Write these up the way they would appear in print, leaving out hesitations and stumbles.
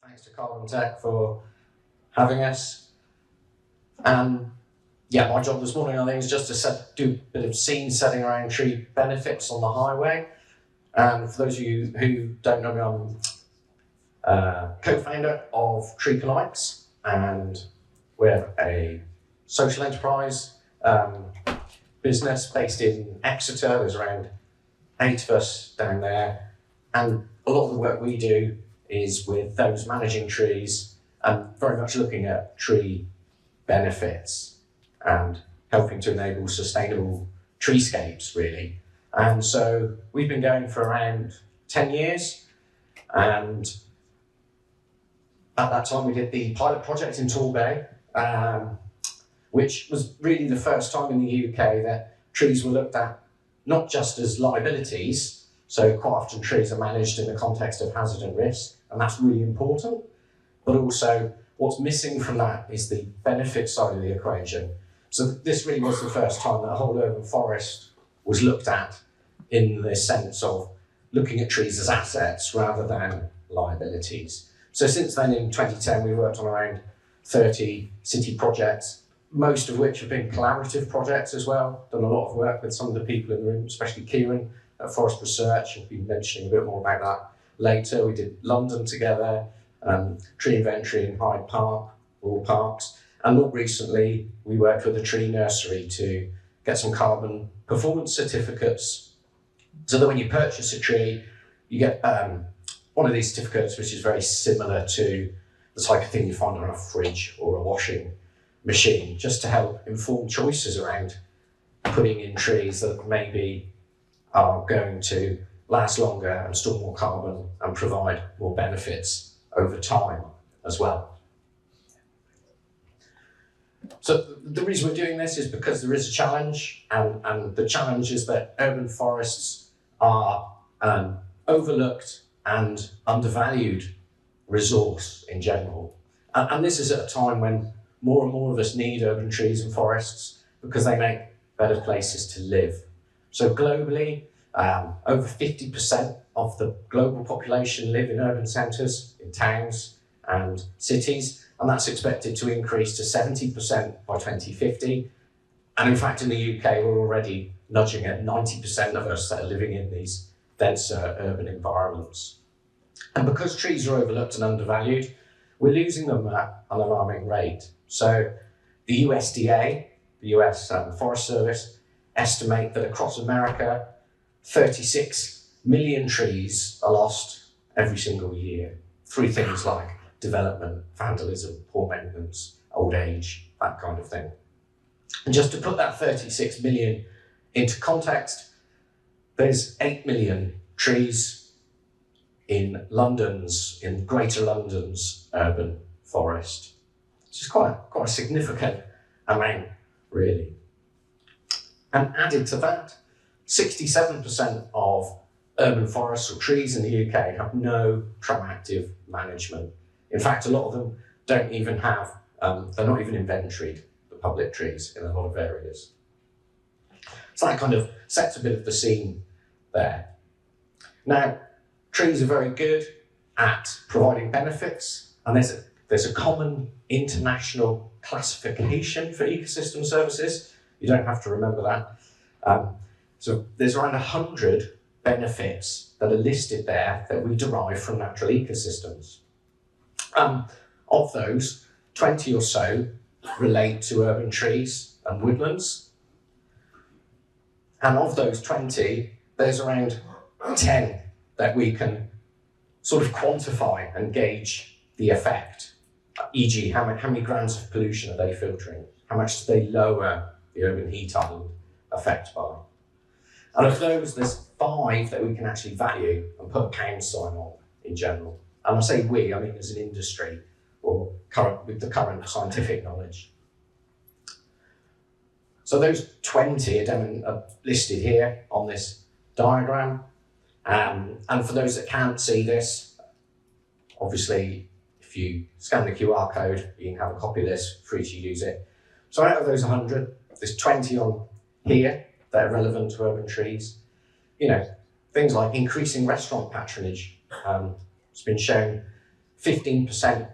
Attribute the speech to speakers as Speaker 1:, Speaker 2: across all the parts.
Speaker 1: Thanks to Carbon Tech for having us. Yeah, my job this morning, I think, is just to do a bit of scene setting around tree benefits on the highway. And for those of you who don't know me, I'm co-founder of Treeconomics, and we're a social enterprise business based in Exeter. There's around 8 of us down there, and a lot of the work we do is with those managing trees and very much looking at tree benefits and helping to enable sustainable treescapes, really. And so we've been going for around 10 years, and at that time we did the pilot project in Torbay, which was really the first time in the UK that trees were looked at not just as liabilities. So quite often trees are managed in the context of hazard and risk, and that's really important. But also what's missing from that is the benefit side of the equation. So this really was the first time that a whole urban forest was looked at in the sense of looking at trees as assets rather than liabilities. So since then, in 2010, we worked on around 30 city projects, most of which have been collaborative projects as well. Done a lot of work with some of the people in the room, especially Kieran at Forest Research. I'll be mentioning a bit more about that later. We did London together, tree inventory in Hyde Park, Royal Parks, and more recently we worked with a tree nursery to get some carbon performance certificates, so that when you purchase a tree, you get one of these certificates, which is very similar to the type of thing you find on a fridge or a washing machine, just to help inform choices around putting in trees that maybe are going to last longer and store more carbon and provide more benefits over time as well. So the reason we're doing this is because there is a challenge, and the challenge is that urban forests are an overlooked and undervalued resource in general. And this is at a time when more and more of us need urban trees and forests because they make better places to live. So globally, over 50% of the global population live in urban centres, in towns and cities, and that's expected to increase to 70% by 2050. And in fact, in the UK, we're already nudging at 90% of us that are living in these denser urban environments. And because trees are overlooked and undervalued, we're losing them at an alarming rate. So the USDA, the US Forest Service, estimate that across America, 36 million trees are lost every single year through things like development, vandalism, poor maintenance, old age, that kind of thing. And just to put that 36 million into context, there's 8 million trees in Greater London's urban forest. Which is quite a significant amount, really. And added to that, 67% of urban forests or trees in the UK have no proactive management. In fact, a lot of them don't even have, they're not even inventoried, the public trees in a lot of areas. So that kind of sets a bit of the scene there. Now, trees are very good at providing benefits, and there's a common international classification for ecosystem services. You don't have to remember that. So there's around 100 benefits that are listed there that we derive from natural ecosystems. Of those, 20 or so relate to urban trees and woodlands. And of those 20, there's around 10 that we can sort of quantify and gauge the effect. E.g., how many grams of pollution are they filtering? How much do they lower the urban heat island effect by? And of those, there's 5 that we can actually value and put a pound sign on in general. And I say we, I mean as an industry or with the current scientific knowledge. So those 20 are listed here on this diagram. And for those that can't see this, obviously, if you scan the QR code, you can have a copy of this, free to use it. So out of those 100, there's 20 on here that are relevant to urban trees. You know, things like increasing restaurant patronage. It's been shown 15%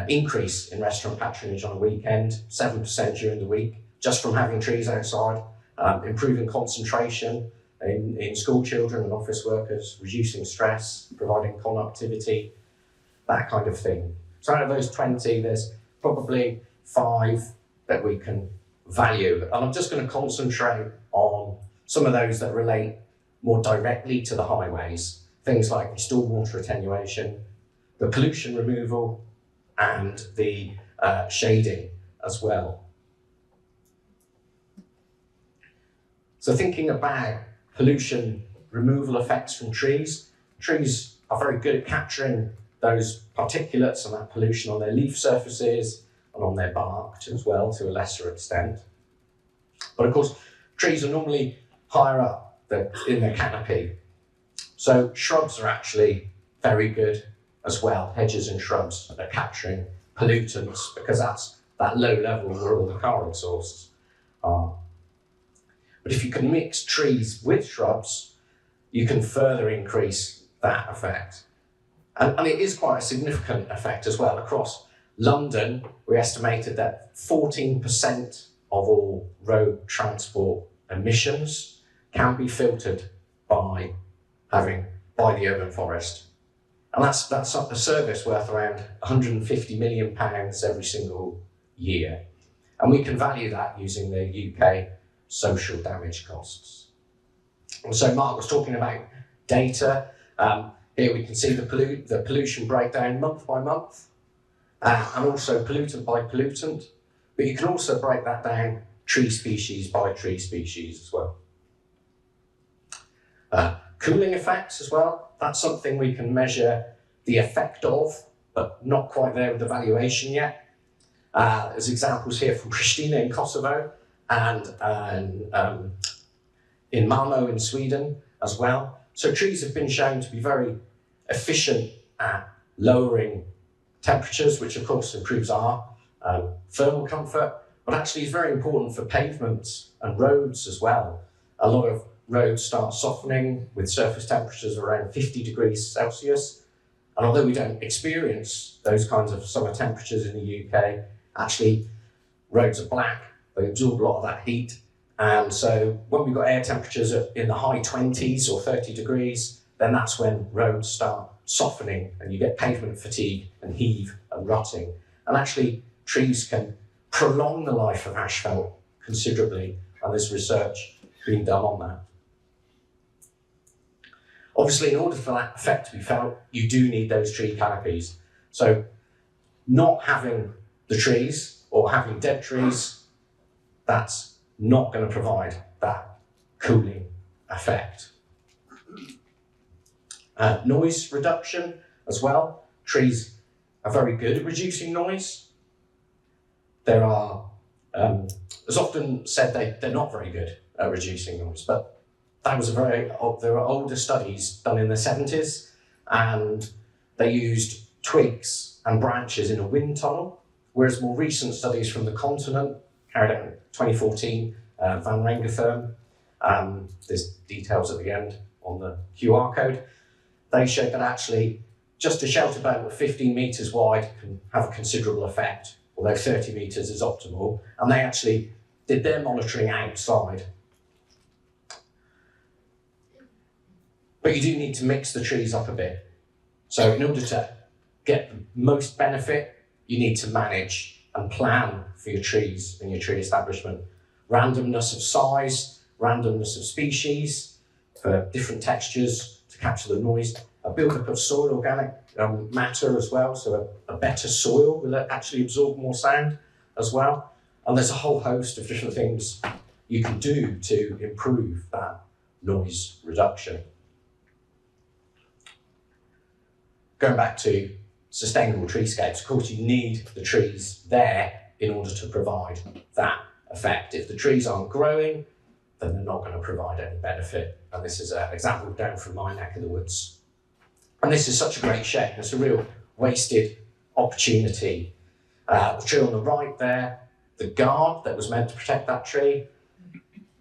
Speaker 1: increase in restaurant patronage on a weekend, 7% during the week, just from having trees outside, improving concentration in school children and office workers, reducing stress, providing conductivity, that kind of thing. So out of those 20, there's probably 5 that we can value. And I'm just going to concentrate on some of those that relate more directly to the highways, things like the stormwater attenuation, the pollution removal, and the shading as well. So thinking about pollution removal effects from trees, trees are very good at capturing those particulates and that pollution on their leaf surfaces and on their bark as well, to a lesser extent. But of course, trees are normally higher up in their canopy. So shrubs are actually very good as well, hedges and shrubs at capturing pollutants, because that's that low level where all the car exhausts are. But if you can mix trees with shrubs, you can further increase that effect. And it is quite a significant effect as well. Across London, we estimated that 14% of all road transport emissions can be filtered by the urban forest. And that's a service worth around £150 million every single year. And we can value that using the UK social damage costs. And so Mark was talking about data. Here we can see the pollution breakdown month by month, and also pollutant by pollutant. But you can also break that down tree species by tree species as well. Cooling effects as well. That's something we can measure the effect of, but not quite there with the valuation yet. There's examples here from Pristina in Kosovo and in Malmö in Sweden as well. So trees have been shown to be very efficient at lowering temperatures, which of course improves our thermal comfort, but actually is very important for pavements and roads as well. A lot of roads start softening with surface temperatures around 50 degrees Celsius. And although we don't experience those kinds of summer temperatures in the UK, actually roads are black, they absorb a lot of that heat. And so when we've got air temperatures in the high 20s or 30 degrees, then that's when roads start softening and you get pavement fatigue and heave and rutting. And actually trees can prolong the life of asphalt considerably, and there's research being done on that. Obviously, in order for that effect to be felt, you do need those tree canopies. So not having the trees or having dead trees, that's not going to provide that cooling effect. Noise reduction as well. Trees are very good at reducing noise. There are, it's often said they're not very good at reducing noise, but there were older studies done in the 70s, and they used twigs and branches in a wind tunnel, whereas more recent studies from the continent, carried out in 2014, Van Rangertherm, there's details at the end on the QR code, they showed that actually just a shelter boat 15 metres wide can have a considerable effect, although 30 metres is optimal, and they actually did their monitoring outside. But you do need to mix the trees up a bit. So in order to get the most benefit, you need to manage and plan for your trees and your tree establishment. Randomness of size, randomness of species for different textures to capture the noise, a build-up of soil organic matter as well, so a better soil will actually absorb more sound as well. And there's a whole host of different things you can do to improve that noise reduction. Going back to sustainable treescapes, of course you need the trees there in order to provide that effect. If the trees aren't growing, then they're not going to provide any benefit. And this is an example down from my neck of the woods. And this is such a great shame. It's a real wasted opportunity. The tree on the right there, the guard that was meant to protect that tree,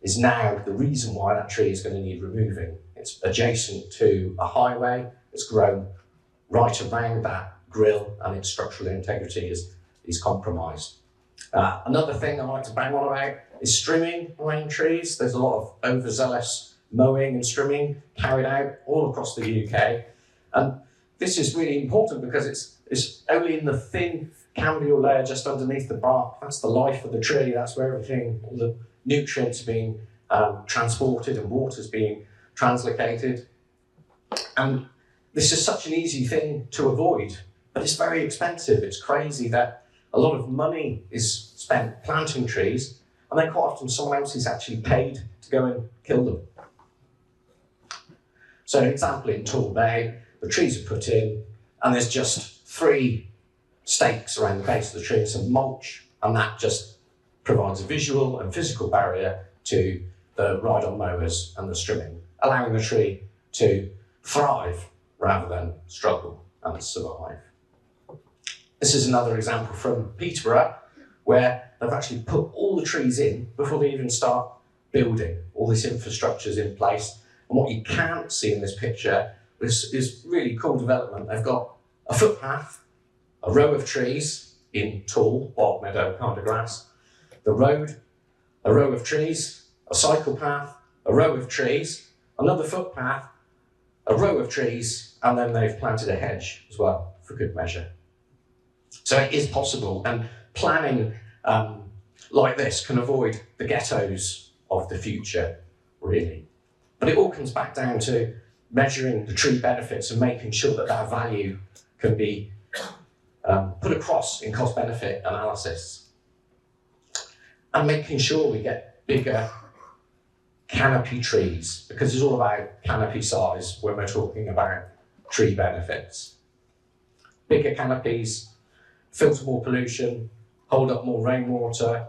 Speaker 1: is now the reason why that tree is going to need removing. It's adjacent to a highway. It's grown right around that grill and its structural integrity is compromised. Another thing I like to bang on about is strimming around trees. There's a lot of overzealous mowing and strimming carried out all across the UK. And this is really important because it's only in the thin cambial layer just underneath the bark. That's the life of the tree. That's where everything, all the nutrients are being transported and water's being translocated. And this is such an easy thing to avoid, but it's very expensive. It's crazy that a lot of money is spent planting trees, and then quite often someone else is actually paid to go and kill them. So an example in Tall Bay, the trees are put in, and there's just 3 stakes around the base of the tree, some mulch, and that just provides a visual and physical barrier to the ride-on mowers and the strimming, allowing the tree to thrive rather than struggle and survive. This is another example from Peterborough, where they've actually put all the trees in before they even start building. All this infrastructure is in place. And what you can't see in this picture is really cool development. They've got a footpath, a row of trees in tall bog meadow kind of grass, the road, a row of trees, a cycle path, a row of trees, another footpath, a row of trees, and then they've planted a hedge as well for good measure. So it is possible, and planning like this can avoid the ghettos of the future, really. But it all comes back down to measuring the tree benefits and making sure that that value can be put across in cost-benefit analysis. And making sure we get bigger canopy trees, because it's all about canopy size when we're talking about tree benefits. Bigger canopies filter more pollution, hold up more rainwater,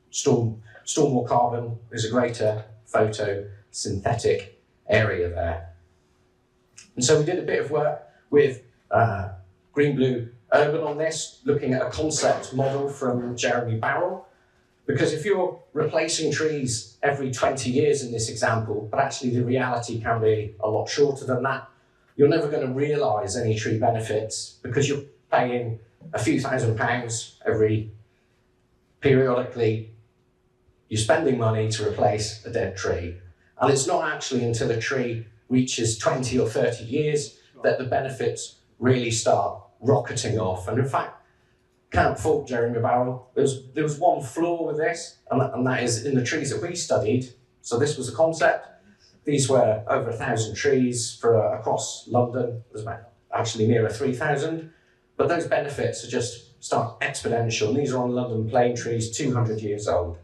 Speaker 1: store more carbon. There's a greater photosynthetic area there. And so we did a bit of work with Green Blue Urban on this, looking at a concept model from Jeremy Barrell. Because if you're replacing trees every 20 years in this example, but actually the reality can be a lot shorter than that, you're never going to realise any tree benefits because you're paying a few £1,000s every periodically. You're spending money to replace a dead tree. And it's not actually until a tree reaches 20 or 30 years that the benefits really start rocketing off. And in fact, can't fault Jeremy Barrell. There was one flaw with this, and that is in the trees that we studied. So this was a concept. These were over 1,000 trees across London. There's about actually nearer 3,000. But those benefits are just start exponential. And these are on London plane trees, 200 years old,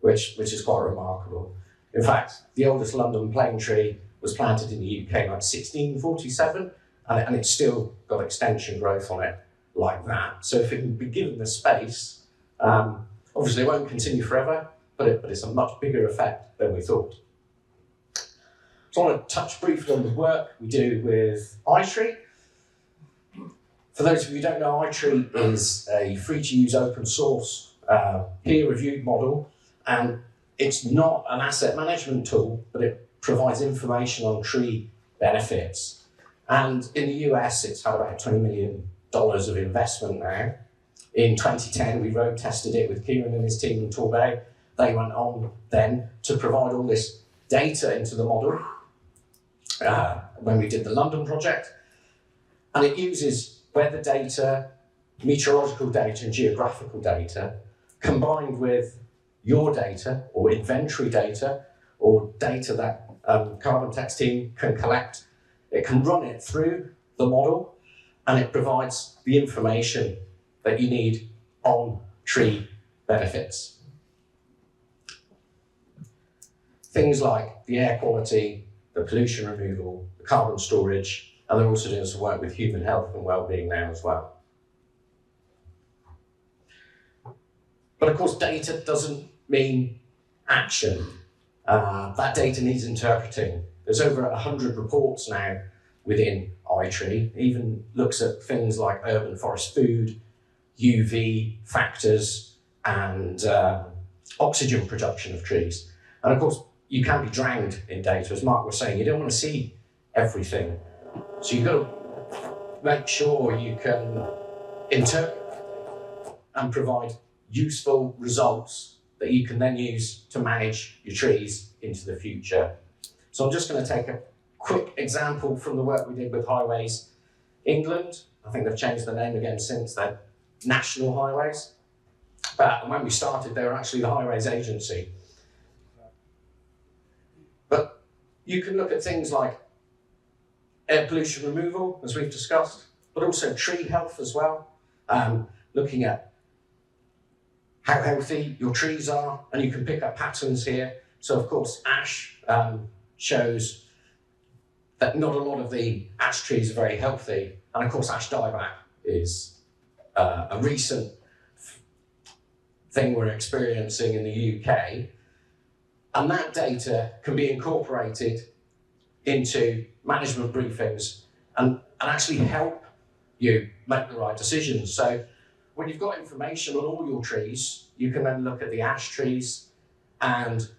Speaker 1: which is quite remarkable. In fact, the oldest London plane tree was planted in the UK in like 1647, and it's still got extension growth on it like that. So if it can be given the space, obviously it won't continue forever, but it's a much bigger effect than we thought. So I want to touch briefly on the work we do with iTree. For those of you who don't know, iTree is a free-to-use open source peer-reviewed model, and it's not an asset management tool, but it provides information on tree benefits. And in the US, it's had about $20 million of investment now. In 2010, we road tested it with Kieran and his team in Tall Bay. They went on then to provide all this data into the model when we did the London project. And it uses weather data, meteorological data, and geographical data combined with your data or inventory data or data that Carbon Tech's team can collect. It can run it through the model, and it provides the information that you need on tree benefits. Things like the air quality, the pollution removal, the carbon storage, and they're also doing some work with human health and well-being now as well. But of course, data doesn't mean action. That data needs interpreting. There's over 100 reports now within iTree. It even looks at things like urban forest food, UV factors, and oxygen production of trees. And of course, you can be drowned in data. As Mark was saying, you don't want to see everything. So you've got to make sure you can interpret and provide useful results that you can then use to manage your trees into the future. So I'm just going to take a quick example from the work we did with Highways England. I think they've changed the name again since. They're National Highways. But when we started, they were actually the Highways Agency. But you can look at things like air pollution removal, as we've discussed, but also tree health as well, looking at how healthy your trees are, and you can pick up patterns here. So of course, ash shows that not a lot of the ash trees are very healthy, and of course ash dieback is a recent thing we're experiencing in the UK, and that data can be incorporated into management briefings and actually help you make the right decisions. So when you've got information on all your trees, you can then look at the ash trees and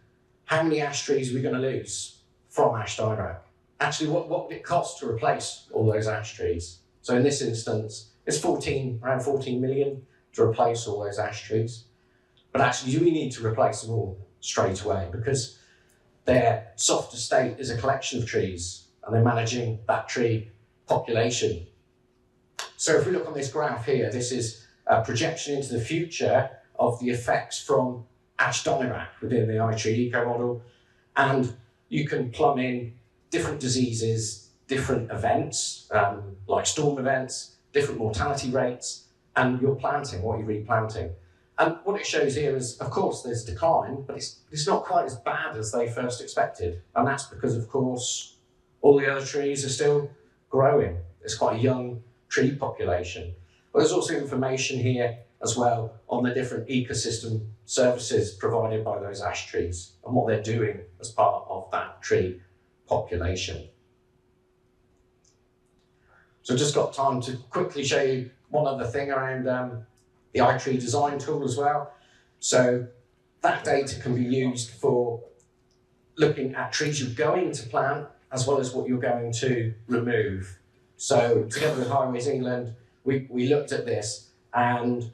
Speaker 1: how many ash trees are we going to lose from ash dieback? Actually, what would it cost to replace all those ash trees? So in this instance, it's around 14 million to replace all those ash trees. But actually, do we need to replace them all straight away? Because their softer state is a collection of trees, and they're managing that tree population. So if we look on this graph here, this is a projection into the future of the effects from ash dieback within the iTree Eco model. And you can plumb in different diseases, different events, like storm events, different mortality rates, and your planting, what you're replanting. And what it shows here is, of course, there's decline, but it's not quite as bad as they first expected. And that's because, of course, all the other trees are still growing. It's quite a young tree population. But there's also information here as well on the different ecosystem services provided by those ash trees and what they're doing as part of that tree population. So I've just got time to quickly show you one other thing around the iTree design tool as well. So that data can be used for looking at trees you're going to plant as well as what you're going to remove. So together with Highways England, we looked at this and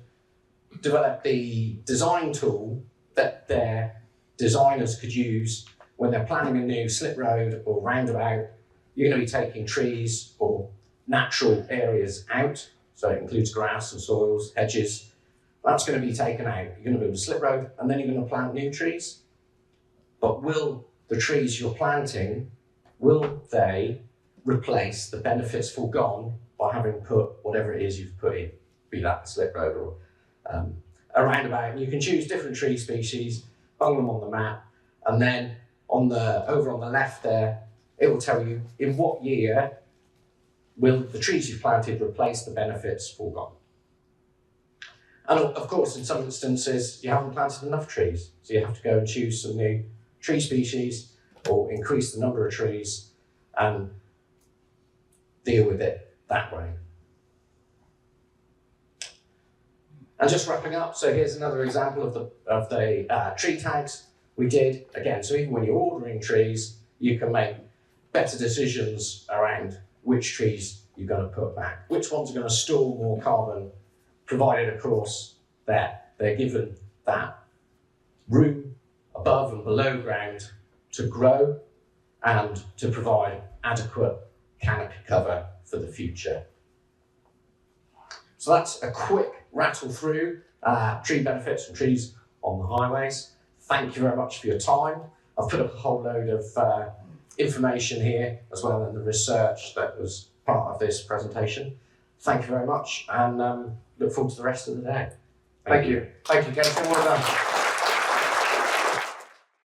Speaker 1: developed the design tool that their designers could use when they're planning a new slip road or roundabout. You're going to be taking trees or natural areas out, so it includes grass and soils, hedges. That's going to be taken out. You're going to build a slip road and then you're going to plant new trees. But will the trees you're planting, will they replace the benefits foregone by having put whatever it is you've put in, be that a slip road or a roundabout? And you can choose different tree species, bung them on the map, and then over on the left there, it will tell you in what year will the trees you've planted replace the benefits foregone. And of course, in some instances, you haven't planted enough trees, so you have to go and choose some new tree species or increase the number of trees and deal with it that way. And just wrapping up, so here's another example of the tree tags we did. Again, so even when you're ordering trees, you can make better decisions around which trees you're going to put back, which ones are going to store more carbon, provided, of course, that they're given that room above and below ground to grow and to provide adequate canopy cover for the future. So that's a quick rattle through tree benefits from trees on the highways. Thank you very much for your time. I've put a whole load of information here as well in the research that was part of this presentation. Thank you very much and look forward to the rest of the day.
Speaker 2: Thank you. Thank you, Kenton. Well done.